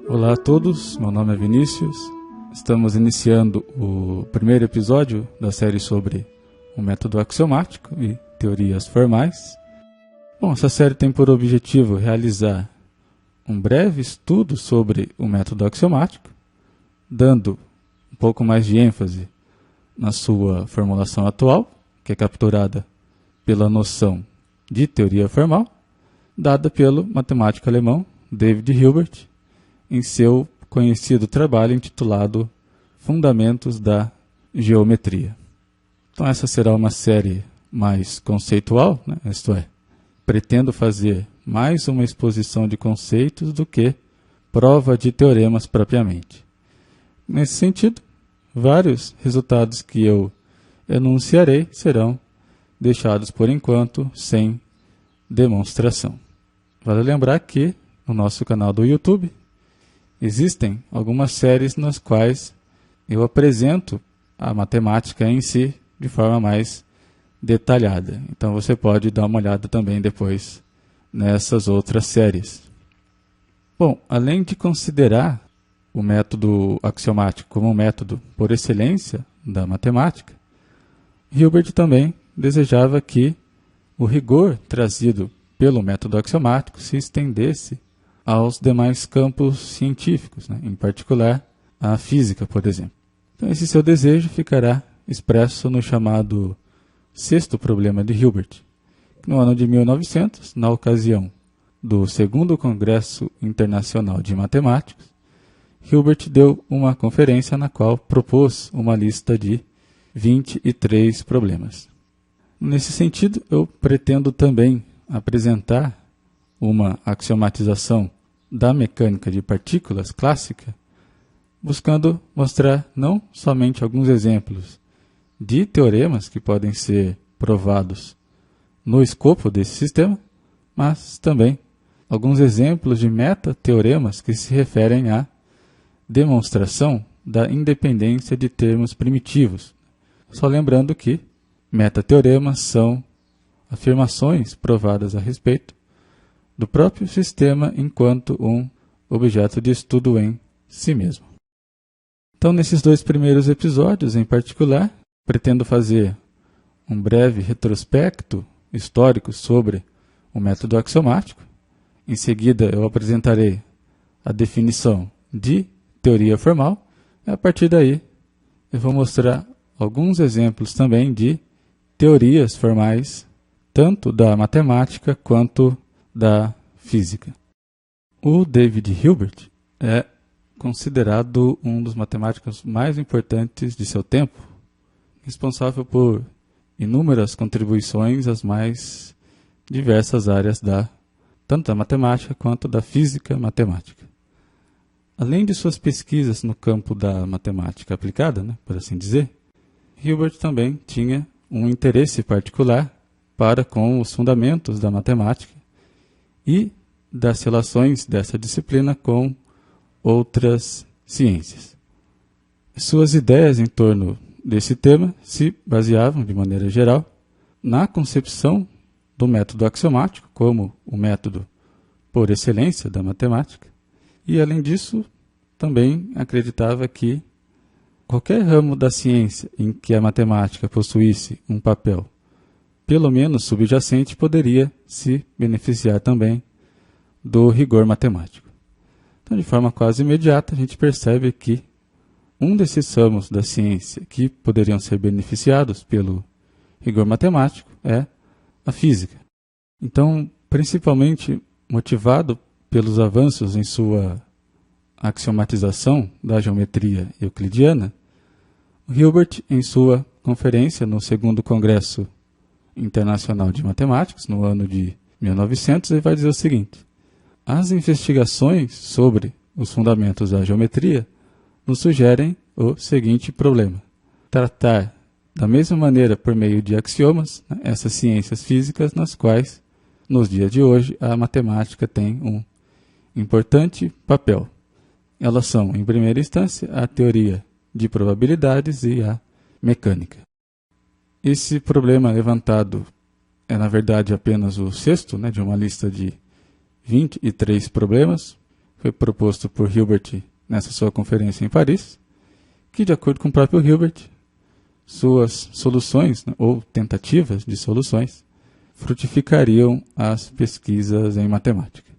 Olá a todos, meu nome é Vinícius. Estamos iniciando o primeiro episódio da série sobre o método axiomático e teorias formais. Bom, essa série tem por objetivo realizar um breve estudo sobre o método axiomático, dando um pouco mais de ênfase na sua formulação atual, que é capturada pela noção de teoria formal, dada pelo matemático alemão David Hilbert, em seu conhecido trabalho intitulado Fundamentos da Geometria. Então essa será uma série mais conceitual, né? Isto é, pretendo fazer mais uma exposição de conceitos do que prova de teoremas propriamente. Nesse sentido, vários resultados que eu enunciarei serão deixados por enquanto sem demonstração. Vale lembrar que no nosso canal do YouTube existem algumas séries nas quais eu apresento a matemática em si de forma mais detalhada. Então você pode dar uma olhada também depois nessas outras séries. Bom, além de considerar o método axiomático como um método por excelência da matemática, Hilbert também desejava que o rigor trazido pelo método axiomático se estendesse aos demais campos científicos, né? Em particular a física, por exemplo. Então esse seu desejo ficará expresso no chamado sexto problema de Hilbert. No ano de 1900, na ocasião do segundo Congresso Internacional de Matemáticos, Hilbert deu uma conferência na qual propôs uma lista de 23 problemas. Nesse sentido, eu pretendo também apresentar uma axiomatização da mecânica de partículas clássica, buscando mostrar não somente alguns exemplos de teoremas que podem ser provados no escopo desse sistema, mas também alguns exemplos de metateoremas que se referem à demonstração da independência de termos primitivos. Só lembrando que metateoremas são afirmações provadas a respeito do próprio sistema enquanto um objeto de estudo em si mesmo. Então, nesses dois primeiros episódios, em particular, pretendo fazer um breve retrospecto histórico sobre o método axiomático. Em seguida, eu apresentarei a definição de teoria formal. E, a partir daí, eu vou mostrar alguns exemplos também de teorias formais, tanto da matemática quanto da física. O David Hilbert é considerado um dos matemáticos mais importantes de seu tempo, responsável por inúmeras contribuições às mais diversas áreas tanto da matemática quanto da física matemática. Além de suas pesquisas no campo da matemática aplicada, por assim dizer, Hilbert também tinha um interesse particular para com os fundamentos da matemática e das relações dessa disciplina com outras ciências. Suas ideias em torno desse tema se baseavam, de maneira geral, na concepção do método axiomático como o método por excelência da matemática e, além disso, também acreditava que qualquer ramo da ciência em que a matemática possuísse um papel pelo menos subjacente poderia se beneficiar também do rigor matemático. Então, de forma quase imediata, a gente percebe que um desses ramos da ciência que poderiam ser beneficiados pelo rigor matemático é a física. Então, principalmente motivado pelos avanços em sua axiomatização da geometria euclidiana, Hilbert, em sua conferência no segundo Congresso Internacional de Matemáticos, no ano de 1900, ele vai dizer o seguinte: as investigações sobre os fundamentos da geometria nos sugerem o seguinte problema: tratar da mesma maneira por meio de axiomas, essas ciências físicas nas quais, nos dias de hoje, a matemática tem um importante papel. Elas são, em primeira instância, a teoria de probabilidades e a mecânica. Esse problema levantado é, na verdade, apenas o sexto de uma lista de 23 problemas, foi proposto por Hilbert nessa sua conferência em Paris, que, de acordo com o próprio Hilbert, suas soluções, né, ou tentativas de soluções, frutificariam as pesquisas em matemática.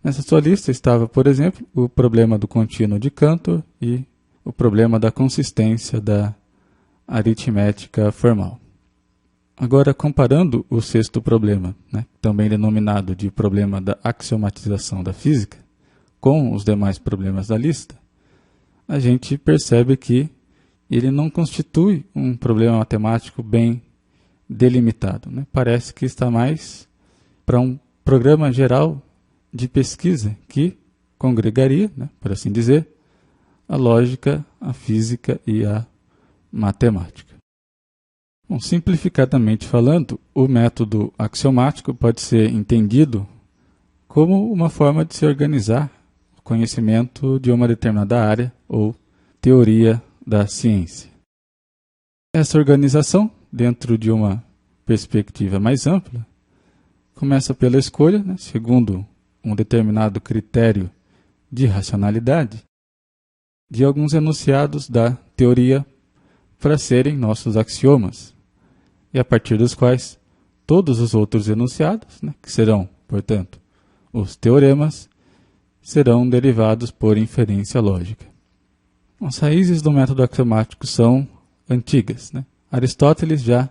Nessa sua lista estava, por exemplo, o problema do contínuo de Cantor e o problema da consistência da aritmética formal. Agora, comparando o sexto problema, né, também denominado de problema da axiomatização da física, com os demais problemas da lista, a gente percebe que ele não constitui um problema matemático bem delimitado, né? Parece que está mais para um programa geral de pesquisa que congregaria, né, por assim dizer, a lógica, a física e a matemática. Bom, simplificadamente falando, o método axiomático pode ser entendido como uma forma de se organizar o conhecimento de uma determinada área ou teoria da ciência. Essa organização, dentro de uma perspectiva mais ampla, começa pela escolha, né, segundo um determinado critério de racionalidade, de alguns enunciados da teoria para serem nossos axiomas, e a partir dos quais todos os outros enunciados, né, que serão, portanto, os teoremas, serão derivados por inferência lógica. As raízes do método axiomático são antigas, né? Aristóteles já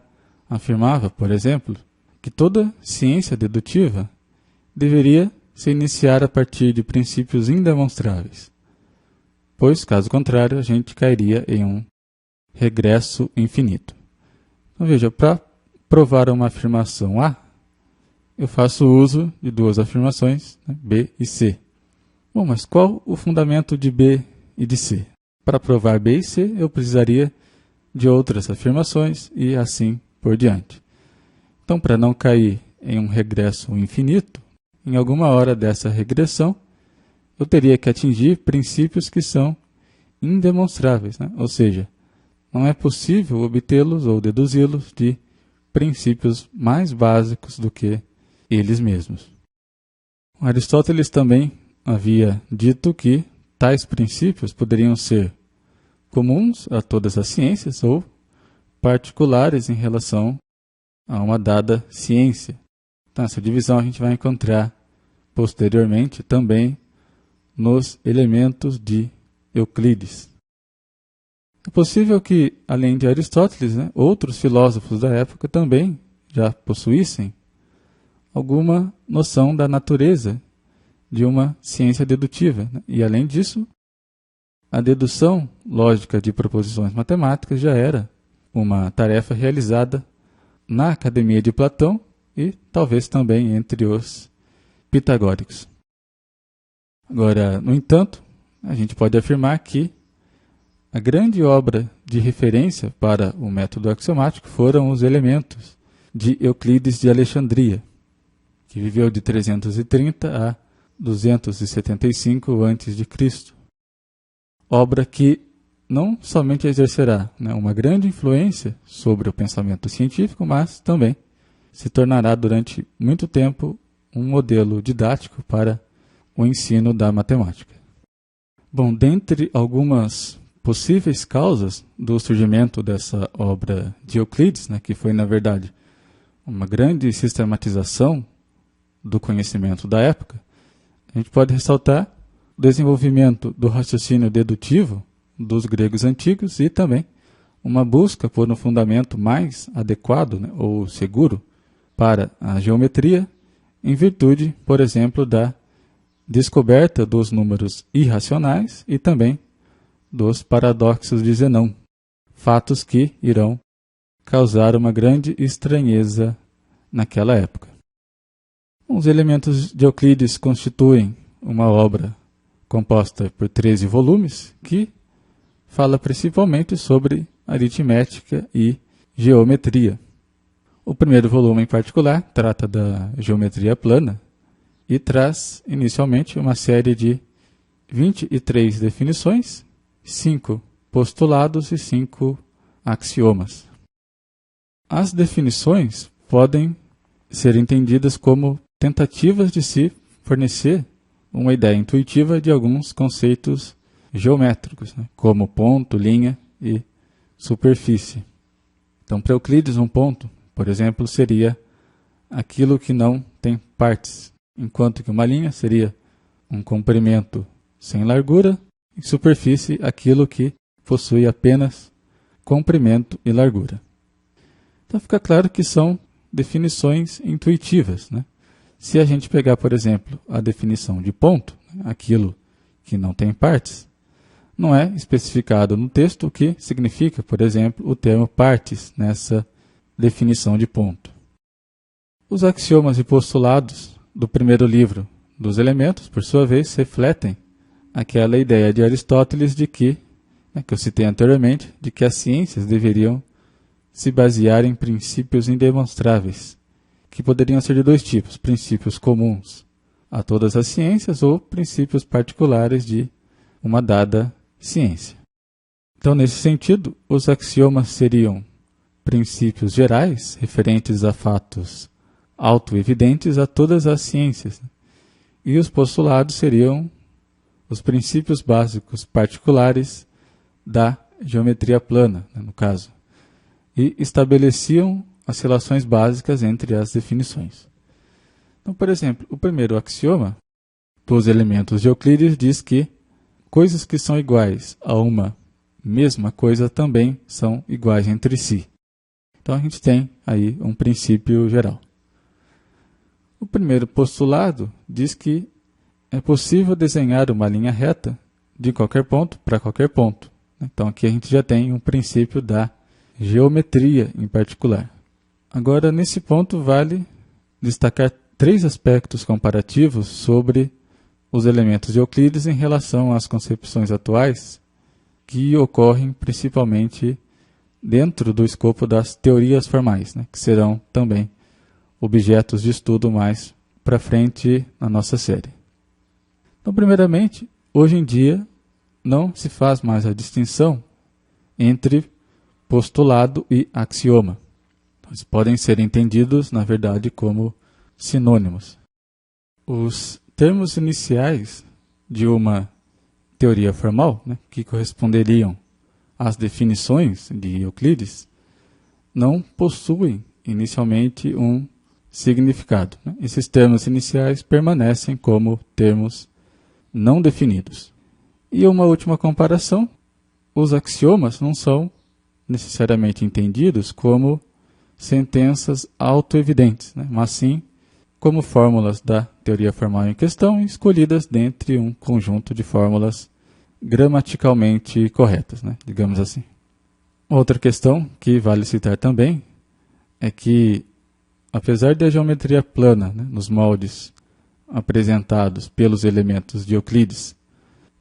afirmava, por exemplo, que toda ciência dedutiva deveria se iniciar a partir de princípios indemonstráveis, pois, caso contrário, a gente cairia em um regresso infinito. Então, veja, para provar uma afirmação A, eu faço uso de duas afirmações, né, B e C. Bom, mas qual o fundamento de B e de C? Para provar B e C, eu precisaria de outras afirmações e assim por diante. Então, para não cair em um regresso infinito, em alguma hora dessa regressão, eu teria que atingir princípios que são indemonstráveis, né? Ou seja, não é possível obtê-los ou deduzi-los de princípios mais básicos do que eles mesmos. Aristóteles também havia dito que tais princípios poderiam ser comuns a todas as ciências ou particulares em relação a uma dada ciência. Então, essa divisão a gente vai encontrar posteriormente também nos elementos de Euclides. É possível que, além de Aristóteles, né, outros filósofos da época também já possuíssem alguma noção da natureza de uma ciência dedutiva, né? E, além disso, a dedução lógica de proposições matemáticas já era uma tarefa realizada na Academia de Platão e talvez também entre os pitagóricos. Agora, no entanto, a gente pode afirmar que a grande obra de referência para o método axiomático foram os elementos de Euclides de Alexandria, que viveu de 330 a 275 a.C., obra que não somente exercerá, né, uma grande influência sobre o pensamento científico, mas também se tornará durante muito tempo um modelo didático para o ensino da matemática. Bom, dentre algumas possíveis causas do surgimento dessa obra de Euclides, né, que foi, na verdade, uma grande sistematização do conhecimento da época, a gente pode ressaltar o desenvolvimento do raciocínio dedutivo dos gregos antigos e também uma busca por um fundamento mais adequado, né, ou seguro para a geometria, em virtude, por exemplo, da descoberta dos números irracionais e também dos paradoxos de Zenão, fatos que irão causar uma grande estranheza naquela época. Os elementos de Euclides constituem uma obra composta por 13 volumes que fala principalmente sobre aritmética e geometria. O primeiro volume, em particular, trata da geometria plana e traz, inicialmente, uma série de 23 definições, 5 postulados e 5 axiomas. As definições podem ser entendidas como tentativas de se fornecer uma ideia intuitiva de alguns conceitos geométricos, né? Como ponto, linha e superfície. Então, para Euclides, um ponto, por exemplo, seria aquilo que não tem partes, enquanto que uma linha seria um comprimento sem largura e superfície aquilo que possui apenas comprimento e largura. Então fica claro que são definições intuitivas, né? Se a gente pegar, por exemplo, a definição de ponto, aquilo que não tem partes, não é especificado no texto o que significa, por exemplo, o termo partes nessa definição de ponto. Os axiomas e postulados do primeiro livro dos Elementos, por sua vez, refletem aquela ideia de Aristóteles de que eu citei anteriormente, de que as ciências deveriam se basear em princípios indemonstráveis, que poderiam ser de dois tipos: princípios comuns a todas as ciências ou princípios particulares de uma dada ciência. Então, nesse sentido, os axiomas seriam princípios gerais referentes a fatos autoevidentes a todas as ciências, e os postulados seriam os princípios básicos particulares da geometria plana, no caso, e estabeleciam as relações básicas entre as definições. Então, por exemplo, o primeiro axioma dos elementos de Euclides diz que coisas que são iguais a uma mesma coisa também são iguais entre si. Então, a gente tem aí um princípio geral. O primeiro postulado diz que é possível desenhar uma linha reta de qualquer ponto para qualquer ponto. Então, aqui a gente já tem um princípio da geometria em particular. Agora, nesse ponto, vale destacar três aspectos comparativos sobre os elementos de Euclides em relação às concepções atuais que ocorrem principalmente dentro do escopo das teorias formais, que serão também objetos de estudo mais para frente na nossa série. Então, primeiramente, hoje em dia não se faz mais a distinção entre postulado e axioma. Eles podem ser entendidos, na verdade, como sinônimos. Os termos iniciais de uma teoria formal, que corresponderiam às definições de Euclides, não possuem inicialmente um significado. Esses termos iniciais permanecem como termos não definidos. E uma última comparação: os axiomas não são necessariamente entendidos como sentenças autoevidentes, mas sim como fórmulas da teoria formal em questão, escolhidas dentre um conjunto de fórmulas gramaticalmente corretas, digamos assim. Outra questão que vale citar também é que, apesar da geometria plana, nos moldes apresentados pelos elementos de Euclides,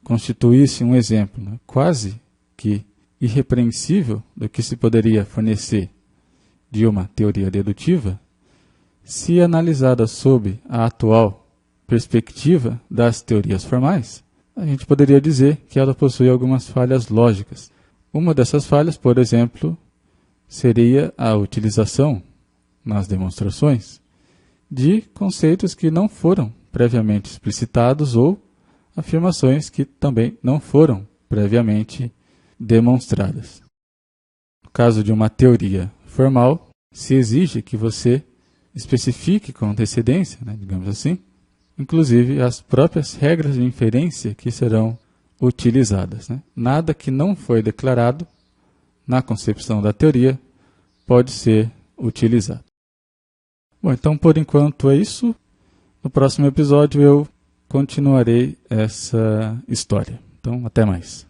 constituísse um exemplo quase que irrepreensível do que se poderia fornecer de uma teoria dedutiva, se analisada sob a atual perspectiva das teorias formais, a gente poderia dizer que ela possui algumas falhas lógicas. Uma dessas falhas, por exemplo, seria a utilização, nas demonstrações, de conceitos que não foram previamente explicitados ou afirmações que também não foram previamente demonstradas. No caso de uma teoria formal, se exige que você especifique com antecedência, digamos assim, inclusive as próprias regras de inferência que serão utilizadas. Nada que não foi declarado na concepção da teoria pode ser utilizado. Bom, então por enquanto é isso. No próximo episódio eu continuarei essa história. Então, até mais.